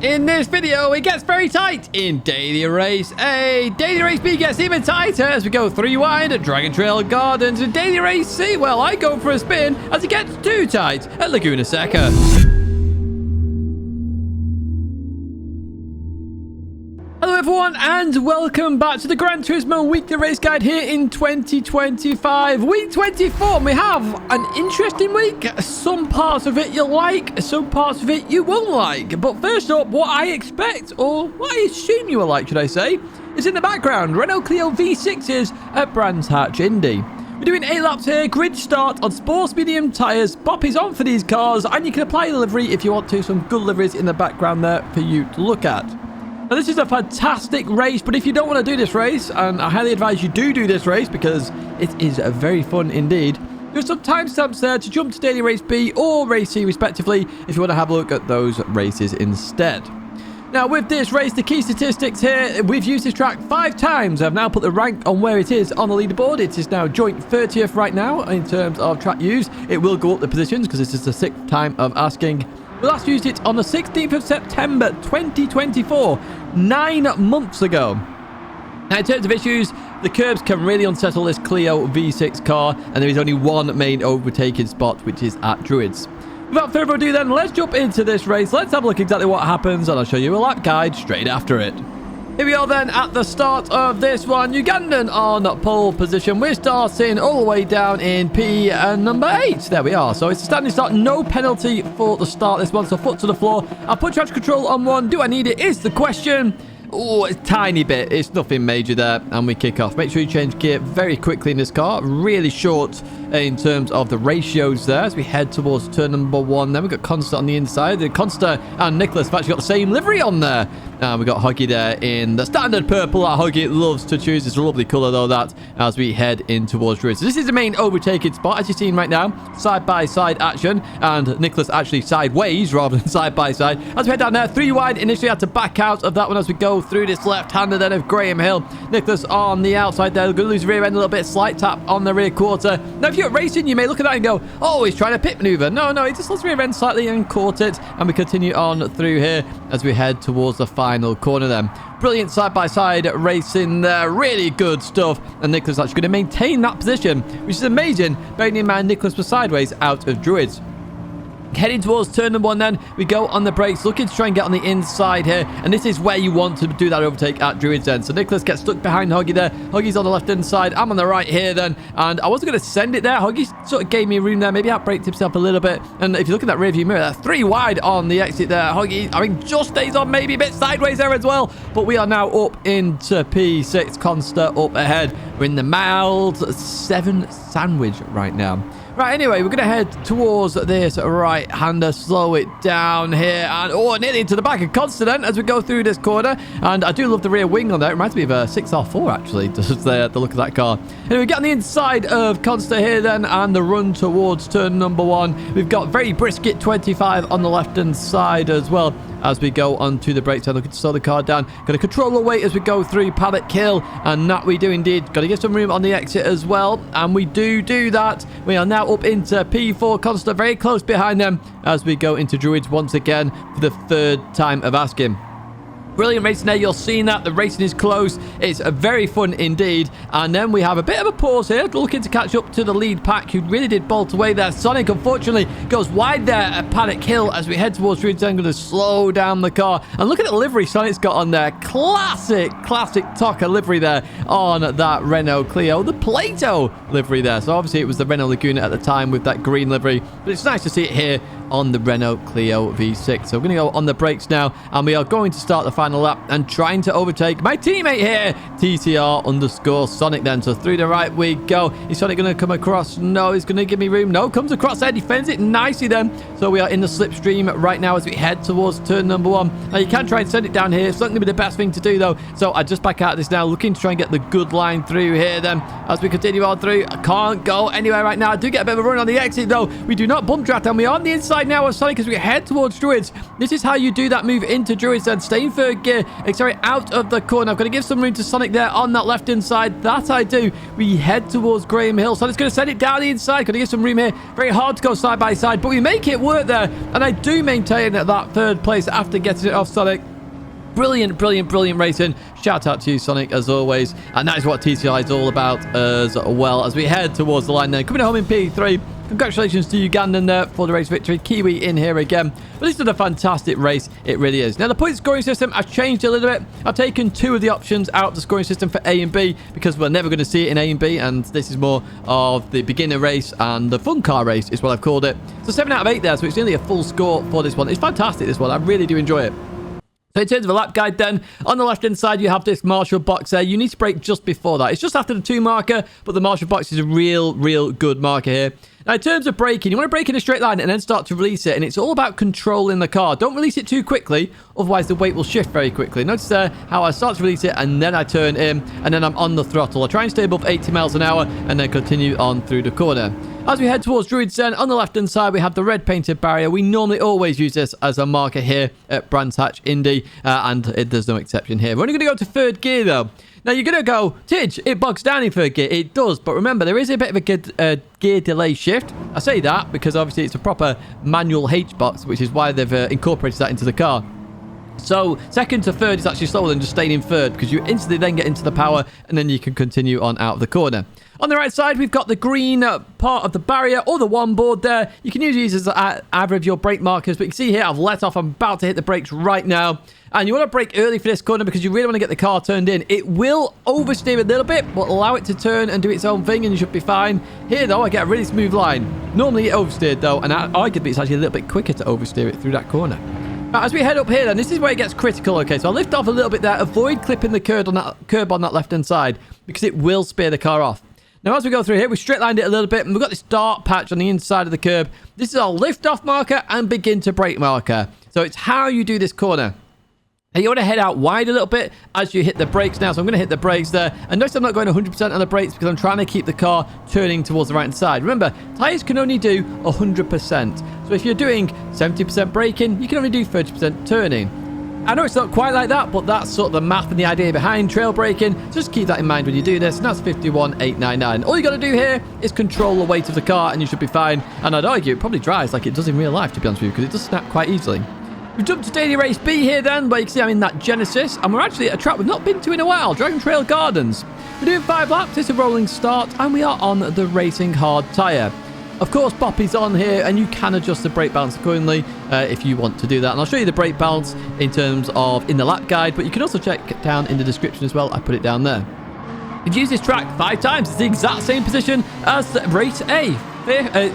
In this video, it gets very tight in Daily Race A. Daily Race B gets even tighter as we go 3 wide at Dragontrail Gardens. And Daily Race C, well, I go for a spin as it gets too tight at Laguna Seca. Hello everyone and welcome back to the Gran Turismo weekly race guide here in 2025. Week 24, and we have an interesting week. Some parts of it you'll like, some parts of it you won't like. But first up, what I expect, or what I assume you will like, should I say, is in the background, Renault Clio V6s at Brands Hatch Indy. We're doing 8 laps here, grid start on sports medium tyres. Bop is on for these cars, and you can apply the livery if you want to. Some good liveries in the background there for you to look at. Now, this is a fantastic race, but if you don't want to do this race, and I highly advise you do this race because it is very fun indeed, there's some timestamps there to jump to Daily Race B or Race C respectively if you want to have a look at those races instead. Now, with this race, the key statistics here, we've used this track 5 times. I've now put the rank on where it is on the leaderboard. It is now joint 30th right now in terms of track used. It will go up the positions because this is the 6th time of asking. We last used it on the 16th of September 2024, 9 months ago. Now, in terms of issues, the curbs can really unsettle this Clio V6 car, and there is only one main overtaking spot, which is at Druids. Without further ado then, let's jump into this race. Let's have a look exactly what happens, and I'll show you a lap guide straight after it. Here we are then at the start of this one. Ugandan on pole position. We're starting all the way down in P number 8. There we are. So it's a standing start. No penalty for the start this one. So foot to the floor. I'll put traction control on 1. Do I need it? Is the question. Oh, it's a tiny bit. It's nothing major there. And we kick off. Make sure you change gear very quickly in this car. Really short in terms of the ratios there as we head towards turn number 1. Then we've got Consta on the inside. Consta and Nicholas have actually got the same livery on there. We've got Huggy there in the standard purple that Huggy loves to choose. It's a lovely colour though, that, as we head in towards Druids. So this is the main overtaking spot, as you're seeing right now. Side-by-side action. And Nicholas actually sideways rather than side-by-side. As we head down there, 3 wide. Initially had to back out of that one as we go through this left-hander then of Graham Hill. Nicholas on the outside there. Going to lose rear end a little bit. Slight tap on the rear quarter. Now, if you're racing, you may look at that and go, oh, he's trying to pit maneuver. No, he just lost rear end slightly and caught it. And we continue on through here as we head towards the final corner then. Brilliant side-by-side racing there. Really good stuff. And Nicholas actually going to maintain that position, which is amazing. Bearing in mind, Nicholas was sideways out of Druids. Heading towards turn number 1 then, we go on the brakes, looking to try and get on the inside here, and this is where you want to do that overtake at Druids then. So Nicholas gets stuck behind Huggy there. Huggy's on the left hand side, I'm on the right here then, and I wasn't going to send it there. Huggy sort of gave me room there, maybe outbraked himself a little bit, and if you look at that rear view mirror there, 3 wide on the exit there. Huggy, I mean, just stays on, maybe a bit sideways there as well, but we are now up into P6, Consta up ahead. We're in the mild 7 sandwich right now. Right, anyway, we're going to head towards this right-hander, slow it down here, and nearly into the back of Constant as we go through this corner, and I do love the rear wing on there. It reminds me of a 6R4, actually, just the look of that car. Anyway, we get on the inside of Constant here then, and the run towards turn number 1. We've got very brisket 25 on the left-hand side as well, as we go onto the brakes and looking to slow the car down. Got to control the weight as we go through Paddock Hill, and that we do indeed. Got to get some room on the exit as well, and we do that. We are now up into P4, Constant very close behind them as we go into Druids once again for the 3rd time of asking. Brilliant racing there. You're seeing that the racing is close. It's very fun indeed. And then we have a bit of a pause here, looking to catch up to the lead pack, who really did bolt away there. Sonic, unfortunately, goes wide there at Paddock Hill as we head towards Druids. I'm going to slow down the car. And look at the livery Sonic's got on there. Classic Tocker livery there on that Renault Clio. The Plato livery there. So obviously it was the Renault Laguna at the time with that green livery. But it's nice to see it here on the Renault Clio V6. So we're going to go on the brakes now, and we are going to start the final lap and trying to overtake my teammate here, TTR_Sonic then. So through the right we go. Is Sonic going to come across? No, he's going to give me room. No, comes across there, defends it nicely then. So we are in the slipstream right now as we head towards turn number 1. Now you can try and send it down here. It's not going to be the best thing to do though. So I just back out of this now, looking to try and get the good line through here then as we continue on through. I can't go anywhere right now. I do get a bit of a run on the exit though. We do not bump draft, and we are on the inside side now of Sonic as we head towards Druids. This is how you do that move into Druids and stay in third gear. Sorry, out of the corner. I've got to give some room to Sonic there on that left-hand side. That I do. We head towards Graham Hill. Sonic's going to send it down the inside. Got to give some room here. Very hard to go side by side, but we make it work there. And I do maintain that third place after getting it off Sonic. Brilliant, brilliant, brilliant racing. Shout out to you, Sonic, as always. And that is what TCI is all about as well as we head towards the line there. Coming home in P3. Congratulations to Ugandan there for the race victory. Kiwi in here again. But this is a fantastic race. It really is. Now, the point scoring system, I've changed a little bit. I've taken 2 of the options out of the scoring system for A and B because we're never going to see it in A and B. And this is more of the beginner race and the fun car race is what I've called it. So 7 out of 8 there. So it's nearly a full score for this one. It's fantastic, this one. I really do enjoy it. So in terms of a lap guide then, on the left-hand side, you have this marshal box there. You need to brake just before that. It's just after the 2 marker, but the marshal box is a real good marker here. Now, in terms of braking, you want to brake in a straight line and then start to release it. And it's all about controlling the car. Don't release it too quickly, otherwise the weight will shift very quickly. Notice there how I start to release it and then I turn in and then I'm on the throttle. I try and stay above 80 miles an hour and then continue on through the corner. As we head towards Druids then, on the left-hand side, we have the red painted barrier. We normally always use this as a marker here at Brands Hatch Indy, and there's no exception here. We're only going to go to third gear, though. Now, you're going to go, Tidge, it bogs down in third gear. It does, but remember, there is a bit of a gear delay shift. I say that because, obviously, it's a proper manual H-box, which is why they've incorporated that into the car. So, second to third is actually slower than just staying in third because you instantly then get into the power and then you can continue on out of the corner. On the right side, we've got the green part of the barrier or the one board there. You can use these as either of your brake markers, but you can see here I've let off. I'm about to hit the brakes right now. And you want to brake early for this corner because you really want to get the car turned in. It will oversteer a little bit, but allow it to turn and do its own thing and you should be fine. Here, though, I get a really smooth line. Normally, it oversteered, though, and arguably it's actually a little bit quicker to oversteer it through that corner. Now, as we head up here, then, this is where it gets critical. Okay, so I'll lift off a little bit there. Avoid clipping the curb on that left-hand side because it will spear the car off. Now, as we go through here, we straight-lined it a little bit, and we've got this dark patch on the inside of the curb. This is our lift-off marker and begin to brake marker. So it's how you do this corner. And you want to head out wide a little bit as you hit the brakes now. So I'm going to hit the brakes there. And notice I'm not going 100% on the brakes because I'm trying to keep the car turning towards the right-hand side. Remember, tyres can only do 100%. So if you're doing 70% braking, you can only do 30% turning. I know it's not quite like that, but that's sort of the math and the idea behind trail braking. Just keep that in mind when you do this, and that's 51,899. All you got to do here is control the weight of the car, and you should be fine. And I'd argue it probably drives like it does in real life, to be honest with you, because it does snap quite easily. We've jumped to Daily Race B here then, where you can see I'm in that Genesis, and we're actually at a track we've not been to in a while, Dragontrail Gardens. We're doing 5 laps, it's a rolling start, and we are on the Racing Hard tyre. Of course, Poppy's on here, and you can adjust the brake balance accordingly if you want to do that. And I'll show you the brake balance in terms of in the lap guide, but you can also check down in the description as well. I put it down there. We've used this track 5 times. It's the exact same position as race A.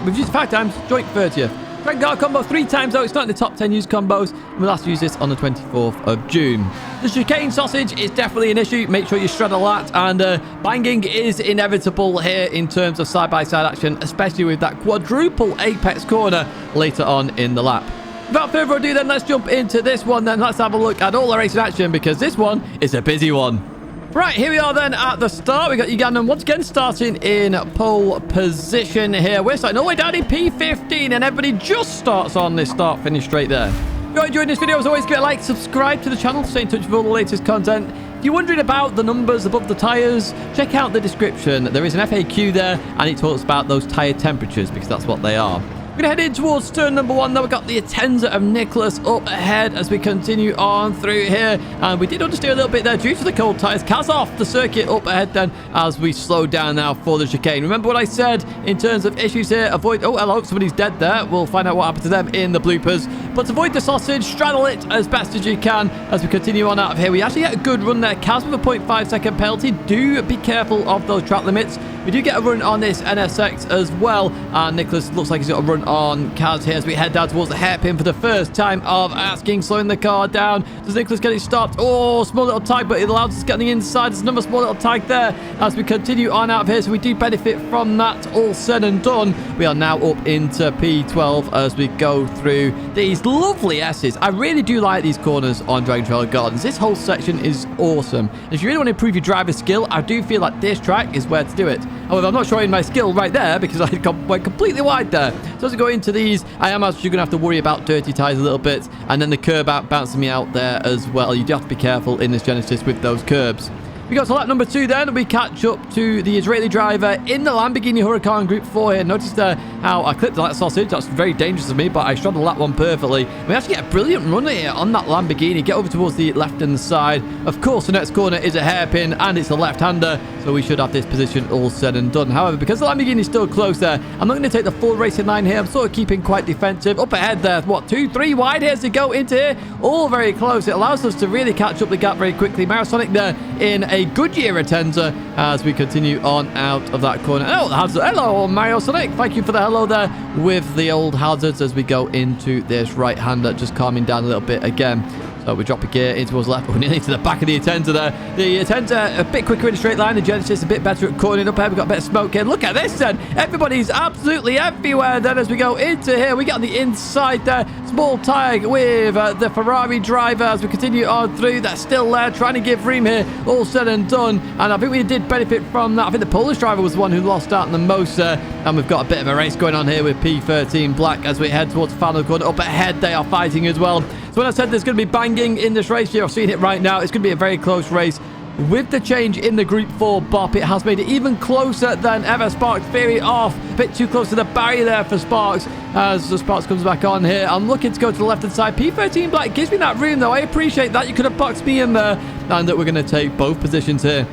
We've used it 5 times, joint 30th. Track car combo 3 times though. It's not in the top 10 used combos. And we'll last use this on the 24th of June. The chicane sausage is definitely an issue. Make sure you shred a lot. And banging is inevitable here in terms of side-by-side action, especially with that quadruple apex corner later on in the lap. Without further ado then, let's jump into this one then. Let's have a look at all the racing action because this one is a busy one. Right, here we are then at the start. We got Ugandan once again starting in pole position here. We're starting all the way down in P15 and everybody just starts on this start-finish straight there. If you're enjoying this video, as always, give it a like, subscribe to the channel, stay in touch with all the latest content. If you're wondering about the numbers above the tyres, check out the description. There is an FAQ there and it talks about those tyre temperatures because that's what they are. We're going to head in towards turn number 1. Now we've got the Atenza of Nicholas up ahead as we continue on through here. And we did understeer a little bit there due to the cold tyres. Kaz off the circuit up ahead then as we slow down now for the chicane. Remember what I said in terms of issues here. Avoid... Oh, hello. Somebody's dead there. We'll find out what happened to them in the bloopers. But avoid the sausage. Straddle it as best as you can as we continue on out of here. We actually get a good run there. Kaz with a 0.5 second penalty. Do be careful of those track limits. We do get a run on this NSX as well. And Nicholas looks like he's got a run on Kaz here as we head down towards the hairpin for the first time of asking, slowing the car down. Does Nicholas get it stopped? Oh, small little tag, but it allows us to get on the inside. There's another small little tag there as we continue on out of here. So we do benefit from that. All said and done, we are now up into P12 as we go through these lovely S's. I really do like these corners on Dragontrail Gardens. This whole section is awesome. If you really want to improve your driver skill, I do feel like this track is where to do it. However, I'm not showing my skill right there because I went completely wide there. So as I go into these, I am actually going to have to worry about dirty tyres a little bit. And then the curb out bouncing me out there as well. You do have to be careful in this Genesis with those curbs. We got to lap number 2 then. We catch up to the Israeli driver in the Lamborghini Huracan Group 4 here. Notice how I clipped that sausage. That's very dangerous of me, but I straddled that one perfectly. We actually get a brilliant run here on that Lamborghini. Get over towards the left-hand side. Of course, the next corner is a hairpin, and it's a left-hander, so we should have this position all said and done. However, because the Lamborghini is still close there, I'm not going to take the full racing line here. I'm sort of keeping quite defensive. Up ahead there, what, 2, 3 wide here as we go into here. All very close. It allows us to really catch up the gap very quickly. Marisonic there in a Goodyear Attenza as we continue on out of that corner. Oh, hello, Mario Sonic. Thank you for the hello there with the old hazards as we go into this right-hander. Just calming down a little bit again. So we drop a gear into towards left. We're nearly to the back of the Attenza there. The Attenza a bit quicker in a straight line. The Genesis a bit better at cornering up here. We've got a bit of smoke here. Look at this then. Everybody's absolutely everywhere then as we go into here. We got on the inside there. Small Tyre with the Ferrari driver as we continue on through. That's still there trying to give room here. All said and done. And I think we did benefit from that. I think the Polish driver was the one who lost out the most. And we've got a bit of a race going on here with P13 Black as we head towards the final corner. Up ahead they are fighting as well. So when I said there's going to be banging in this race, you're seeing it right now. It's going to be a very close race. With the change in the Group 4 bop, it has made it even closer than ever. Sparks veering off. A bit too close to the barrier there for Sparks as the Sparks comes back on here. I'm looking to go to the left-hand side. P13 Black gives me that room, though. I appreciate that. You could have boxed me in there. And that we're going to take both positions here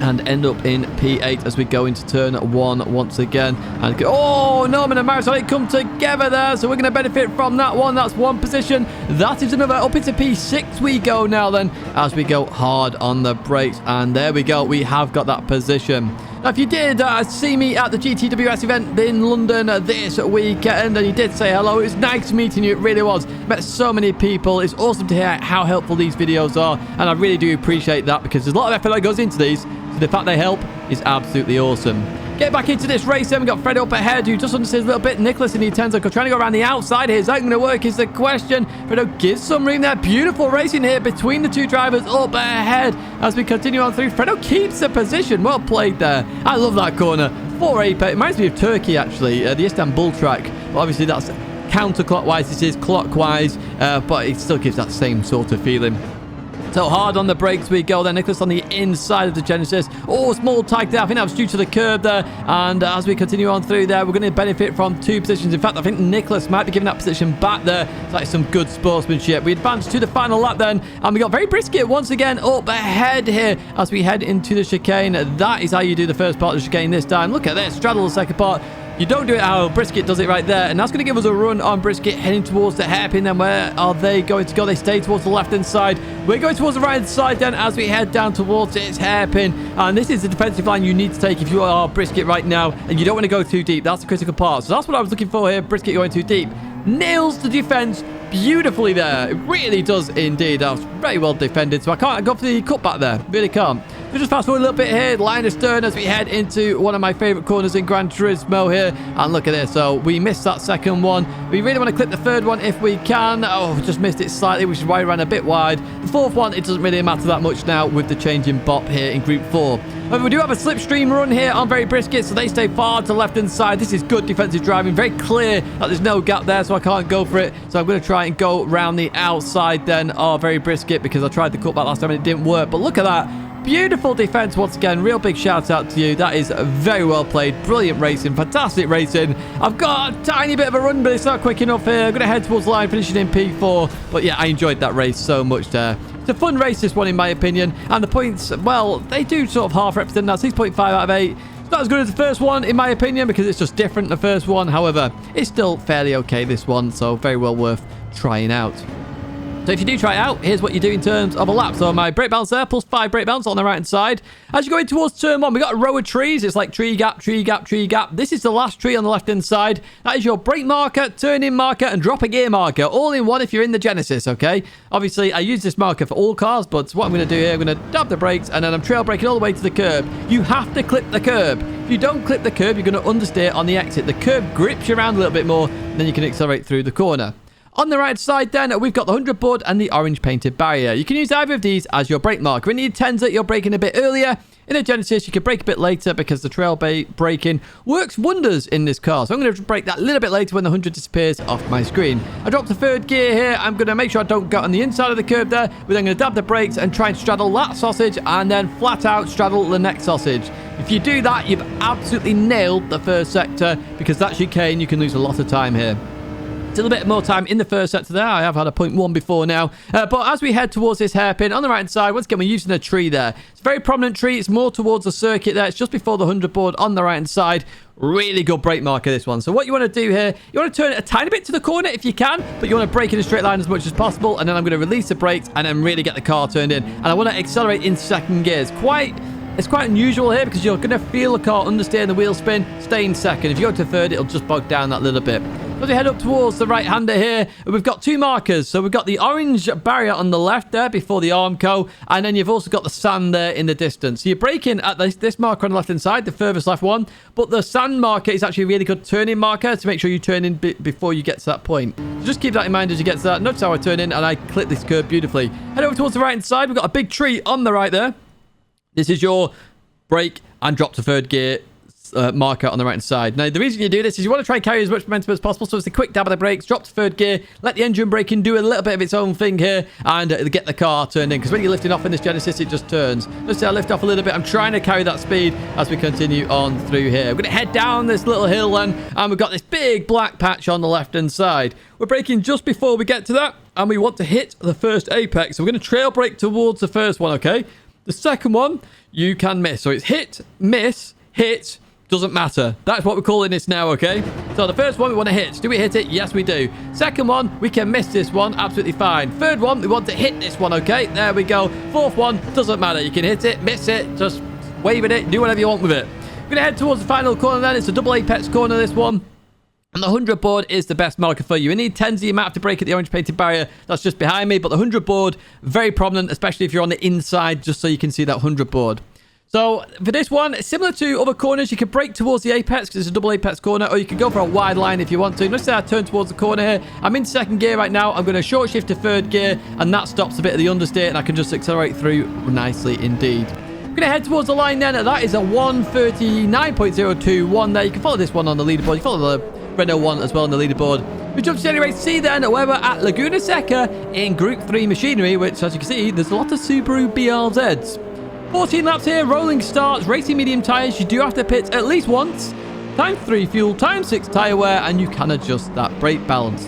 and end up in P8 as we go into turn 1 once again. And oh, Norman and Marisonic come together there, so we're going to benefit from that one. That's one position. That is another. Up into P6 we go now then as we go hard on the brakes. And there we go. We have got that position. Now, if you did see me at the GTWS event in London this weekend and you did say hello, it was nice meeting you. It really was. Met so many people. It's awesome to hear how helpful these videos are, and I really do appreciate that because there's a lot of effort that goes into these. So the fact they help is absolutely awesome. Get back into this race then. We've got Fred up ahead who just understands a little bit. Nicholas in the Attenza trying to go around the outside here. Is that going to work is the question. Fredo gives some room there. Beautiful racing here between the two drivers up ahead as we continue on through. Fredo keeps the position. Well played there. I love that corner. 4-8. It reminds me of Turkey actually. The Istanbul track. But obviously that's counterclockwise. This is clockwise. But it still gives that same sort of feeling. So hard on the brakes we go there. Nicholas on the inside of the Genesis. Oh, small tag there. I think that was due to the curb there. And as we continue on through there, we're going to benefit from two positions. In fact, I think Nicholas might be giving that position back there. It's like some good sportsmanship. We advance to the final lap then. And we got very brisket once again up ahead here as we head into the chicane. That is how you do the first part of the chicane this time. Look at this. Straddle the second part. You don't do it how Brisket does it right there. And that's going to give us a run on Brisket heading towards the hairpin. Then where are they going to go? They stay towards the left-hand side. We're going towards the right-hand side then as we head down towards its hairpin. And this is the defensive line you need to take if you are Brisket right now. And you don't want to go too deep. That's the critical part. So that's what I was looking for here. Brisket going too deep. Nails the defense beautifully there. It really does indeed. That was very well defended. So I can't go for the cutback there. Really can't. We'll just fast forward a little bit here. Line astern as we head into one of my favorite corners in Gran Turismo here. And look at this. So we missed that second one. We really want to clip the third one if we can. Oh, we just missed it slightly, which is why we ran a bit wide. The fourth one, it doesn't really matter that much now with the change in bop here in Group 4. However, we do have a slipstream run here on Very Brisket, so they stay far to left-hand side. This is good defensive driving. Very clear that there's no gap there, so I can't go for it. So I'm going to try and go around the outside then of Very Brisket because I tried the cutback last time and it didn't work. But look at that. Beautiful defense once again. Real big shout out to you. That is very well played. Brilliant racing. Fantastic racing. I've got a tiny bit of a run, but it's not quick enough here. I'm going to head towards the line, finishing in P4. But yeah, I enjoyed that race so much there. It's a fun race, this one, in my opinion. And the points, well, they do sort of half represent that. 6.5 out of 8. It's not as good as the first one, in my opinion, because it's just different, the first one. However, it's still fairly okay, this one. So very well worth trying out. So if you do try it out, here's what you do in terms of a lap. So my brake bounce there, plus 5 brake bounce on the right-hand side. As you go in towards turn 1, we got a row of trees. It's like tree gap, tree gap, tree gap. This is the last tree on the left-hand side. That is your brake marker, turn-in marker, and drop a gear marker. All in one if you're in the Genesis, okay? Obviously, I use this marker for all cars, but what I'm going to do here, I'm going to dab the brakes, and then I'm trail braking all the way to the curb. You have to clip the curb. If you don't clip the curb, you're going to understeer on the exit. The curb grips you around a little bit more, and then you can accelerate through the corner. On the right side then, we've got the 100 board and the orange painted barrier. You can use either of these as your brake marker. In the Tenza, you're braking a bit earlier. In a Genesis, you can brake a bit later because the trail braking works wonders in this car. So I'm going to brake that a little bit later when the 100 disappears off my screen. I dropped the third gear here. I'm going to make sure I don't go on the inside of the curb there. We're then going to dab the brakes and try and straddle that sausage and then flat out straddle the next sausage. If you do that, you've absolutely nailed the first sector because that chicane, you can lose a lot of time here. Still a bit more time in the first sector there. I have had a 0.1 before now. But as we head towards this hairpin, on the right-hand side, once again, we're using a tree there. It's a very prominent tree. It's more towards the circuit there. It's just before the 100 board on the right-hand side. Really good brake marker, this one. So what you want to do here, you want to turn it a tiny bit to the corner if you can, but you want to brake in a straight line as much as possible. And then I'm going to release the brakes and then really get the car turned in. And I want to accelerate in second gear. It's quite unusual here because you're going to feel the car understeer the wheel spin, stay in second. If you go to third, it'll just bog down that little bit. As we head up towards the right-hander here, we've got two markers. So we've got the orange barrier on the left there before the Armco, and then you've also got the sand there in the distance. So you're braking at this marker on the left-hand side, the furthest left one, but the sand marker is actually a really good turning marker to make sure you turn in before you get to that point. So just keep that in mind as you get to that. Notice how I turn in and I clip this curb beautifully. Head over towards the right-hand side. We've got a big tree on the right there. This is your brake and drop to third gear marker on the right hand side. Now the reason you do this is you want to try and carry as much momentum as possible, so it's a quick dab of the brakes, drop to third gear, let the engine braking do a little bit of its own thing here and get the car turned in, because when you're lifting off in this Genesis it just turns. Let's say I lift off a little bit. I'm trying to carry that speed as we continue on through here. We're going to head down this little hill then, and we've got this big black patch on the left hand side. We're braking just before we get to that, and we want to hit the first apex, so we're going to trail brake towards the first one. Okay, the second one you can miss, so it's hit, miss, hit, doesn't matter. That's what we're calling this now, okay? So the first one we want to hit. Do we hit it? Yes, we do. Second one, we can miss this one. Absolutely fine. Third one, we want to hit this one, okay? There we go. Fourth one, doesn't matter. You can hit it, miss it, just wave at it, do whatever you want with it. We're going to head towards the final corner then. It's a double apex corner, this one. And the 100 board is the best marker for you. In the Tenza, you might have to brake at the orange painted barrier. That's just behind me. But the 100 board, very prominent, especially if you're on the inside, just so you can see that 100 board. So for this one, similar to other corners, you can brake towards the apex because it's a double apex corner, or you can go for a wide line if you want to. Let's say I turn towards the corner here. I'm in second gear right now. I'm going to short shift to third gear, and that stops a bit of the understeer, and I can just accelerate through nicely indeed. I'm going to head towards the line then. That is a 1:39.021 there. You can follow this one on the leaderboard. You follow the Renault one as well on the leaderboard. We jump to January C then, where we're at Laguna Seca in Group 3 machinery, which, as you can see, there's a lot of Subaru BRZs. 14 laps here, rolling starts, racing medium tyres. You do have to pit at least once. Times 3 fuel, times 6 tyre wear, and you can adjust that brake balance.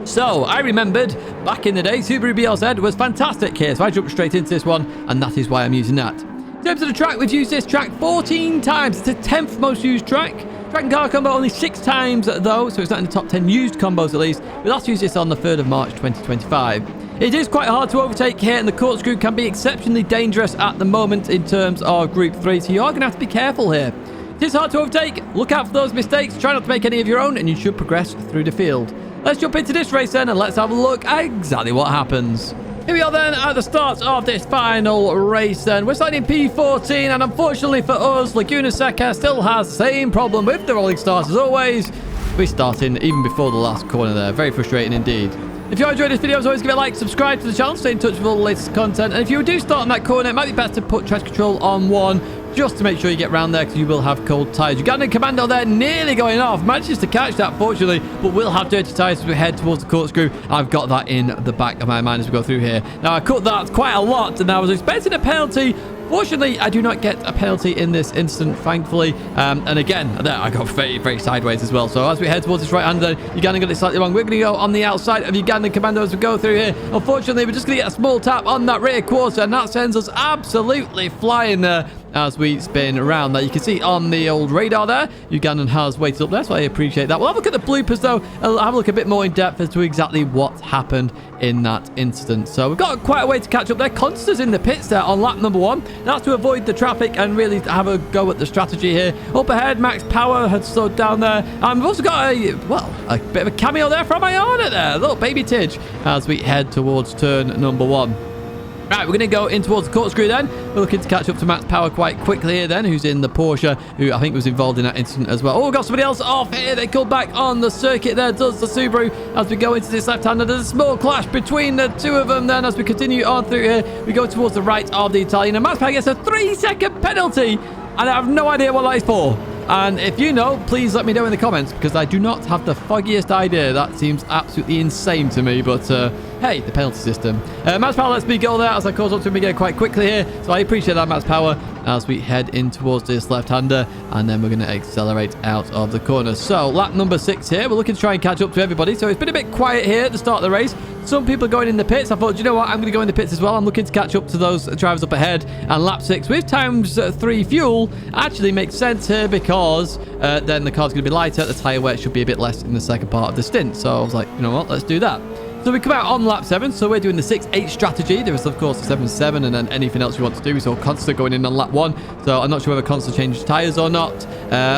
So, I remembered back in the day, Subaru BRZ was fantastic here. So I jumped straight into this one, and that is why I'm using that. In terms of the track, we've used this track 14 times. It's the 10th most used track. Track and car combo only 6 times though, so it's not in the top 10 used combos at least. We last used this on the 3rd of March 2025. It is quite hard to overtake here, and the corkscrew can be exceptionally dangerous at the moment in terms of Group 3, so you are going to have to be careful here. It is hard to overtake. Look out for those mistakes. Try not to make any of your own, and you should progress through the field. Let's jump into this race then, and let's have a look at exactly what happens. Here we are then at the start of this final race then. We're starting in P14, and unfortunately for us, Laguna Seca still has the same problem with the rolling starts as always. We're starting even before the last corner there. Very frustrating indeed. If you enjoyed this video, as always, give it a like, subscribe to the channel, stay in touch with all the latest content. And if you do start on that corner, it might be better to put traction control on 1, just to make sure you get round there, because you will have cold tyres. Ugandan Commando there nearly going off. Manages to catch that, fortunately, but we'll have dirty tyres as we head towards the corkscrew. I've got that in the back of my mind as we go through here. Now, I cut that quite a lot, and I was expecting a penalty. Fortunately, I do not get a penalty in this instant, thankfully. And again, there I got very, very sideways as well. So as we head towards this right-hander, Ugandan got it slightly wrong. We're going to go on the outside of Ugandan Commando as we go through here. Unfortunately, we're just going to get a small tap on that rear quarter, and that sends us absolutely flying there as we spin around. Now you can see on the old radar there, Ugandan has waited up there, so I appreciate that. We'll have a look at the bloopers though, and I'll have a look a bit more in depth as to exactly what happened in that incident. So we've got quite a way to catch up there. Consta's in the pits there on lap number 1. That's to avoid the traffic and really have a go at the strategy here. Up ahead, Max Power had slowed down there. And we've also got a bit of a cameo there from Iona there, a little baby Tidge, as we head towards turn number 1. Right, we're going to go in towards the corkscrew then. We're looking to catch up to Max Power quite quickly here then, who's in the Porsche, who I think was involved in that incident as well. Oh, we've got somebody else off here. They come back on the circuit there, does the Subaru. As we go into this left-hander, there's a small clash between the two of them then. As we continue on through here, we go towards the right of the Italian. And Max Power gets a 3-second penalty, and I have no idea what that is for. And if you know, please let me know in the comments, because I do not have the foggiest idea. That seems absolutely insane to me, but hey, the penalty system. Max Power lets me go there as I cause up to him again quite quickly here, so I appreciate that, Max Power, as we head in towards this left-hander, and then we're going to accelerate out of the corner. So, lap number 6 here. We're looking to try and catch up to everybody, so it's been a bit quiet here at the start of the race. Some people are going in the pits. I thought, you know what, I'm going to go in the pits as well. I'm looking to catch up to those drivers up ahead, and lap 6 with times 3 fuel actually makes sense here, because then the car's going to be lighter, the tyre wear should be a bit less in the second part of the stint. So I was like, you know what, let's do that. So we come out on lap 7, so we're doing the 6-8 strategy. There is, of course, the 7-7, and then anything else we want to do. We saw Consta going in on lap 1, so I'm not sure whether Consta changed tyres or not.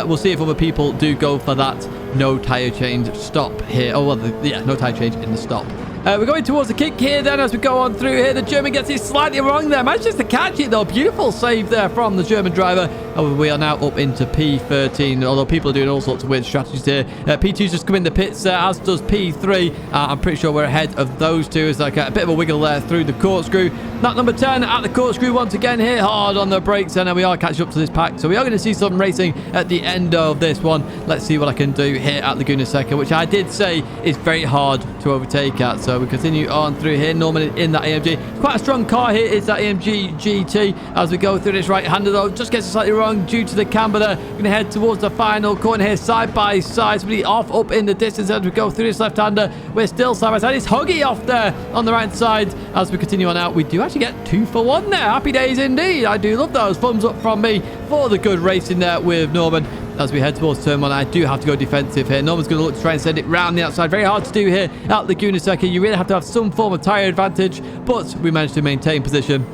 We'll see if other people do go for that no tyre change stop here. Oh, well, yeah, no tyre change in the stop. We're going towards the kick here then as we go on through here. The German gets it slightly wrong there. Manages to catch it though. Beautiful save there from the German driver. And we are now up into P13, although people are doing all sorts of weird strategies here. P2's just come in the pits, as does P3. I'm pretty sure we're ahead of those two. It's like a bit of a wiggle there through the corkscrew. Lap number 10 at the corkscrew once again here. Hard on the brakes, and we are catching up to this pack. So we are going to see some racing at the end of this one. Let's see what I can do here at Laguna Seca, which I did say is very hard to overtake at. So we continue on through here. Norman in that AMG. Quite a strong car here is that AMG GT. As we go through this right-hander though, just gets it slightly wrong due to the camber there. We're going to head towards the final corner here, side by side. Somebody off up in the distance as we go through this left-hander. We're still side by side. It's Huggy off there on the right side. As we continue on out, we do actually get 2 for 1 there. Happy days indeed. I do love those. Thumbs up from me for the good racing there with Norman. As we head towards turn 1, I do have to go defensive here. Norman's going to look to try and send it round the outside. Very hard to do here at Laguna Seca. You really have to have some form of tyre advantage, but we managed to maintain position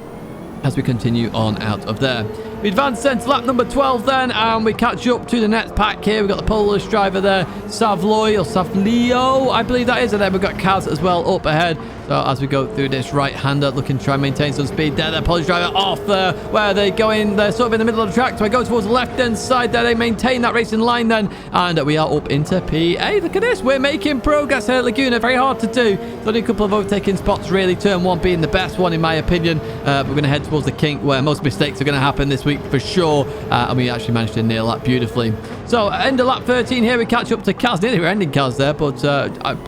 as we continue on out of there. We advance then to lap number 12 then, and we catch up to the next pack here. We've got the Polish driver there, Savloy or Savlio, I believe that is, and then we've got Kaz as well up ahead. So as we go through this right-hander, looking to try and maintain some speed there. The Polish driver off there. Where are they going? They're sort of in the middle of the track. So I go towards the left-hand side there. They maintain that racing line then. And we are up into P8. Look at this. We're making progress here at Laguna. Very hard to do. There's only a couple of overtaking spots really. Turn 1 being the best one in my opinion. We're going to head towards the kink where most mistakes are going to happen this week for sure. And we actually managed to nail that beautifully. So end of lap 13 here. We catch up to Kaz. Nearly we're ending Kaz there. But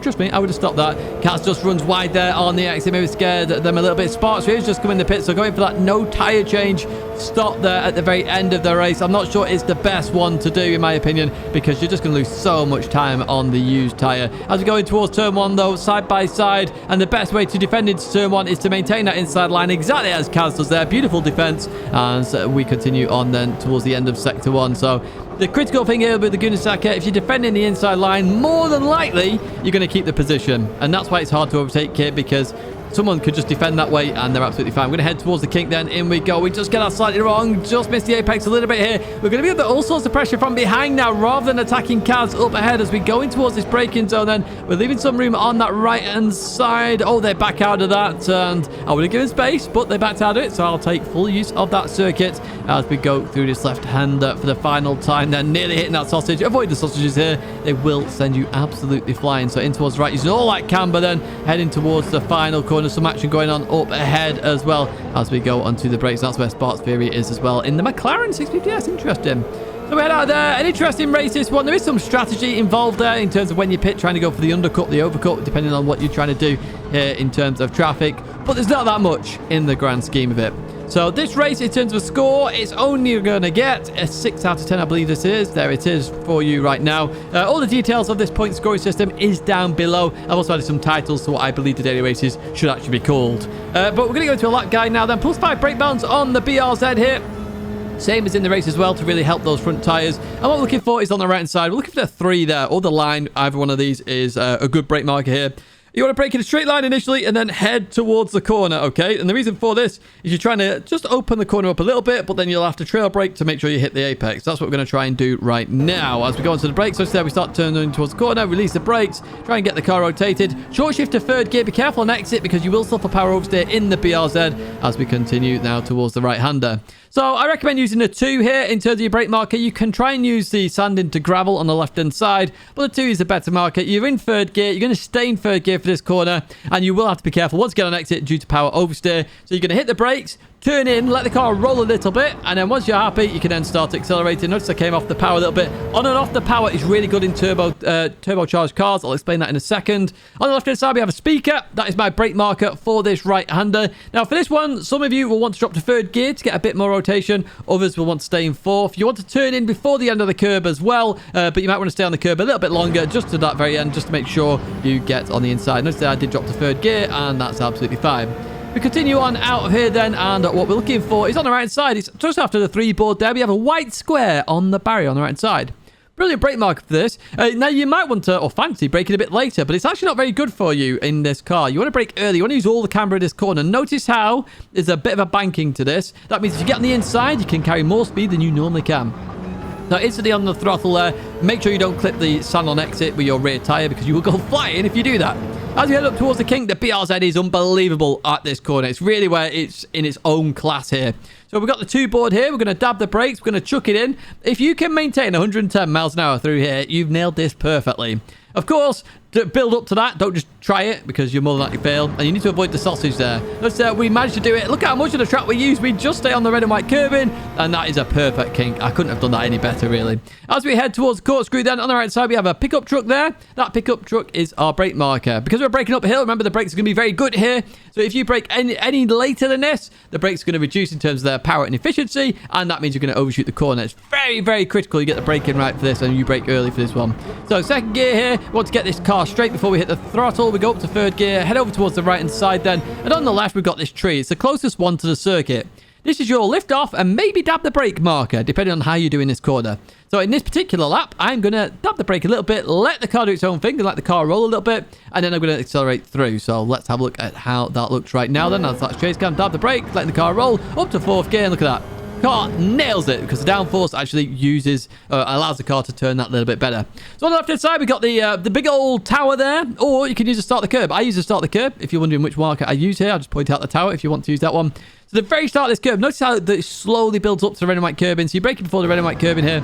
trust me, I would have stopped that. Kaz just runs wide there on the exit, maybe scared them a little bit. Sparks he's just come in the pit, so going for that no tyre change stop there at the very end of the race. I'm not sure it's the best one to do in my opinion, because you're just going to lose so much time on the used tyre. As we go in towards turn 1 though, side by side, and the best way to defend into turn 1 is to maintain that inside line exactly as Kaz does there. Beautiful defense as we continue on then towards the end of sector 1. So the critical thing here with the Laguna Seca, if you're defending the inside line, more than likely you're going to keep the position, and that's why it's hard to overtake here, because someone could just defend that way and they're absolutely fine. We're going to head towards the kink then. In we go. We just get that slightly wrong. Just missed the apex a little bit here. We're going to be under all sorts of pressure from behind now rather than attacking Kaz up ahead as we go in towards this braking zone then. We're leaving some room on that right-hand side. Oh, they're back out of that, and I would have given space, but they backed out of it, so I'll take full use of that circuit as we go through this left-hander for the final time. They're nearly hitting that sausage. Avoid the sausages here. They will send you absolutely flying. So in towards the right, using all that camber then, heading towards the final corner. Some action going on up ahead as well as we go onto the brakes. That's where Sparks Fury is as well in the McLaren 650S. Interesting. So we head out there. An interesting race this one. There is some strategy involved there in terms of when you pit, trying to go for the undercut, the overcut, depending on what you're trying to do here in terms of traffic. But there's not that much in the grand scheme of it. So this race, in terms of a score, it's only going to get a 6 out of 10, I believe this is. There it is for you right now. All the details of this point scoring system is down below. I've also added some titles to what I believe the daily races should actually be called. But we're going to go into a lap guide now then. +5 brake balance on the BRZ here. Same as in the race as well to really help those front tyres. And what we're looking for is on the right hand side. We're looking for the 3 there, or the line. Either one of these is a good brake marker here. You want to brake in a straight line initially and then head towards the corner, okay? And the reason for this is you're trying to just open the corner up a little bit, but then you'll have to trail brake to make sure you hit the apex. That's what we're going to try and do right now. As we go into the brakes, so instead we start turning towards the corner, release the brakes, try and get the car rotated. Short shift to third gear. Be careful on exit because you will suffer power oversteer in the BRZ as we continue now towards the right-hander. So I recommend using the 2 here in terms of your brake marker. You can try and use the sand into gravel on the left-hand side, but the 2 is the better marker. You're in third gear. You're going to stay in third gear for this corner, and you will have to be careful once you get on exit due to power oversteer. So you're going to hit the brakes, turn in, let the car roll a little bit, and then once you're happy, you can then start accelerating. Notice I came off the power a little bit. On and off the power is really good in turbocharged cars. I'll explain that in a second. On the left-hand side, we have a speaker. That is my brake marker for this right-hander. Now, for this one, some of you will want to drop to third gear to get a bit more rotation. Others will want to stay in fourth. You want to turn in before the end of the curb as well, but you might want to stay on the curb a little bit longer, just to that very end, just to make sure you get on the inside. Notice that I did drop to third gear, and that's absolutely fine. We continue on out of here then, and what we're looking for is on the right side. It's just after the 3 board there. We have a white square on the barrier on the right side. Brilliant brake marker for this. Now, you might want to, or fancy, braking a bit later, but it's actually not very good for you in this car. You want to brake early. You want to use all the camber in this corner. Notice how there's a bit of a banking to this. That means if you get on the inside, you can carry more speed than you normally can. So instantly on the throttle there, make sure you don't clip the sand on exit with your rear tyre because you will go flying if you do that. As we head up towards the kink, the BRZ is unbelievable at this corner. It's really where it's in its own class here. So we've got the 2 board here. We're going to dab the brakes. We're going to chuck it in. If you can maintain 110 miles an hour through here, you've nailed this perfectly. Of course, to build up to that, don't just try it because you're more than likely fail. And you need to avoid the sausage there. Notice we managed to do it. Look at how much of the track we used. We just stay on the red and white curbing. And that is a perfect kink. I couldn't have done that any better, really. As we head towards the corkscrew then, on the right side, we have a pickup truck there. That pickup truck is our brake marker. Because we're braking uphill, remember the brakes are going to be very good here. So if you brake any later than this, the brakes are going to reduce in terms of their power and efficiency. And that means you're going to overshoot the corner. It's very, very critical you get the braking right for this and you brake early for this one. So second gear here. We want to get this car straight before we hit the throttle. We go up to third gear, head over towards the right hand side then, and on the left we've got this tree. It's the closest one to the circuit. This is your lift off and maybe dab the brake marker depending on how you do in this corner. So in this particular lap, I'm going to dab the brake a little bit, let the car do its own thing and let the car roll a little bit, and then I'm going to accelerate through. So let's have a look at how that looks right now then. As that's chase cam, dab the brake, letting the car roll up to fourth gear, and look at that. Car nails it because the downforce actually allows the car to turn that little bit better. So on the left hand side, we've got the big old tower there, or you can use to start the curb. I use to start the curb. If you're wondering which marker I use here, I'll just point out the tower if you want to use that one. So the very start of this curb, notice how it slowly builds up to the red and white curbing. So you're braking before the red and white curbing here.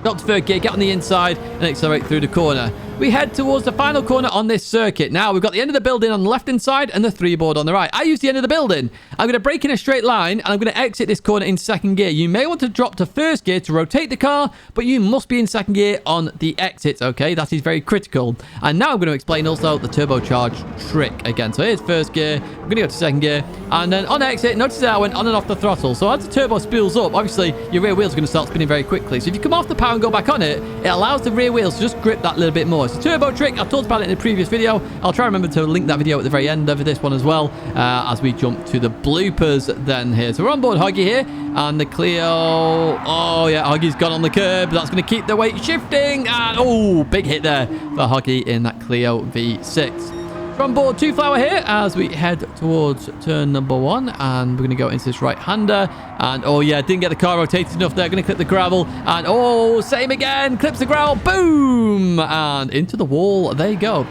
Got to third gear, get on the inside and accelerate through the corner. We head towards the final corner on this circuit. Now, we've got the end of the building on the left-hand side and the 3 board on the right. I use the end of the building. I'm going to brake in a straight line, and I'm going to exit this corner in second gear. You may want to drop to first gear to rotate the car, but you must be in second gear on the exit, okay? That is very critical. And now I'm going to explain also the turbocharge trick again. So here's first gear. I'm going to go to second gear. And then on exit, notice that I went on and off the throttle. So as the turbo spools up, obviously, your rear wheels are going to start spinning very quickly. So if you come off the power and go back on it, it allows the rear wheels to just grip that little bit more. It's a turbo trick. I've talked about it in a previous video. I'll try and remember to link that video at the very end of this one as well, as we jump to the bloopers then here. So we're on board Hoggy here, and the Clio. Oh, yeah, Hoggy's gone on the curb. That's going to keep the weight shifting. And, oh, big hit there for Hoggy in that Clio V6. We're on board 2 Flower here as we head towards turn number 1, and we're going to go into this right-hander, and oh yeah, didn't get the car rotated enough there. Going to clip the gravel, and oh, same again, clips the gravel, boom, and into the wall. There you go.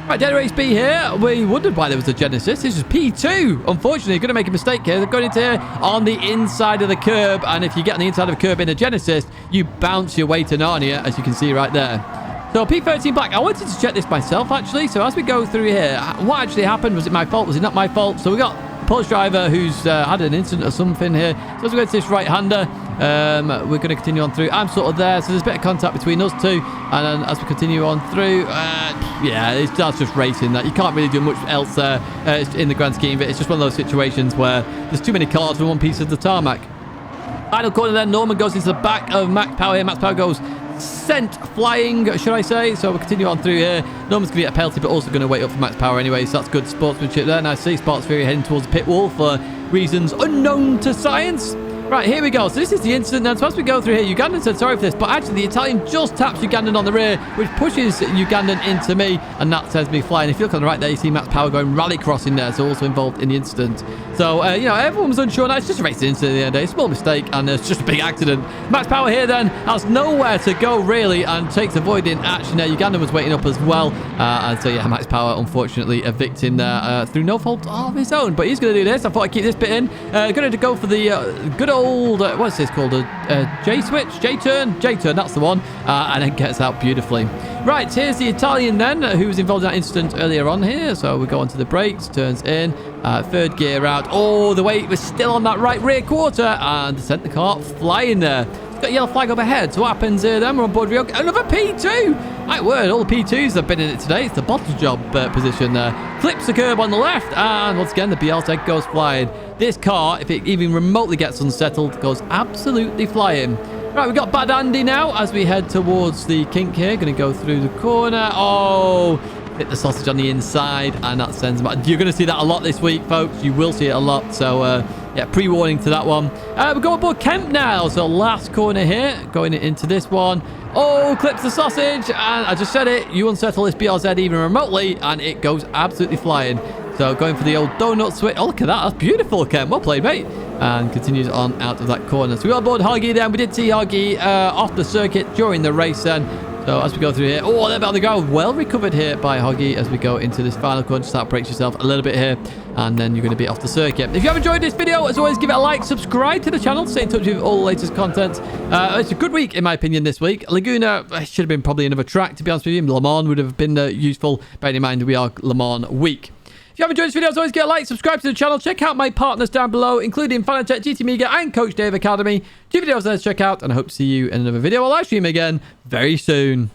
Right, Dead Race B here. We wondered why there was a Genesis. This is P2. Unfortunately, you're going to make a mistake here. They're going into here on the inside of the curb, and if you get on the inside of the curb in a Genesis, you bounce your way to Narnia, as you can see right there. So P13 Black, I wanted to check this myself actually. So as we go through here, what actually happened? Was it my fault? Was it not my fault? So we got a Polish driver who's had an incident or something here. So as we go to this right-hander, we're going to continue on through. I'm sort of there, so there's a bit of contact between us two. And then as we continue on through, yeah, that's just racing. That you can't really do much else there in the grand scheme of it. It's just one of those situations where there's too many cars for one piece of the tarmac. Final corner then, Norman goes into the back of Max Power here. Max Power goes sent flying, should I say. So we'll continue on through here. Norman's going to get a penalty, but also going to wait up for Max Power anyway. So that's good sportsmanship there. Now I see Sparks Fury heading towards the pit wall for reasons unknown to science. Right, here we go. So this is the incident now. So as we go through here, Ugandan said sorry for this, but actually the Italian just taps Ugandan on the rear, which pushes Ugandan into me, and that sends me flying. If you look on the right there, you see Max Power going rally crossing there, so also involved in the incident. So, you know, everyone was unsure. Now, it's just a racing incident at the end of the day. Small mistake, and it's just a big accident. Max Power here then has nowhere to go, really, and takes avoiding action there. Ugandan was waiting up as well. And so, yeah, Max Power, unfortunately, a victim there through no fault of his own. But he's going to do this. I thought I'd keep this bit in. Going to go for the good old, what's this called? A J-switch? J-turn? J-turn, that's the one. And then gets out beautifully. Right, here's the Italian then, who was involved in that incident earlier on here. So we go onto the brakes, turns in, third gear out. Oh, the weight was still on that right rear quarter, and sent the car flying there. Got a yellow flag up ahead. So what happens here then? We're on board Rio. Another P2! My word, all the P2s have been in it today. It's the bottle job position there. Clips the curb on the left, and once again, the BLZ goes flying. This car, if it even remotely gets unsettled, goes absolutely flying. Right, we've got Bad Andy now as we head towards the kink here. Going to go through the corner. Oh, hit the sausage on the inside, and that sends them out. You're going to see that a lot this week, folks. You will see it a lot. So, yeah, pre-warning to that one. We're going aboard Kemp now. So, last corner here, going into this one. Oh, clips the sausage, and I just said it. You unsettle this BRZ even remotely, and it goes absolutely flying. So, going for the old donut switch. Oh, look at that. That's beautiful, Kemp. Well played, mate. And continues on out of that corner. So we got aboard Hoggy then. We did see Hoggy off the circuit during the race then. So as we go through here, oh, they're about to go. Well recovered here by Hoggy as we go into this final corner. Just brace yourself a little bit here, and then you're going to be off the circuit. If you have enjoyed this video, as always, give it a like, subscribe to the channel, stay in touch with all the latest content. It's a good week, in my opinion, this week. Laguna should have been probably another track, to be honest with you. Le Mans would have been useful, bearing in mind we are Le Mans week. If you have enjoyed this video, as always, get a like, subscribe to the channel, check out my partners down below, including Fanatech, GT Mega, and Coach Dave Academy. 2 videos there to check out, and I hope to see you in another video or live stream again very soon.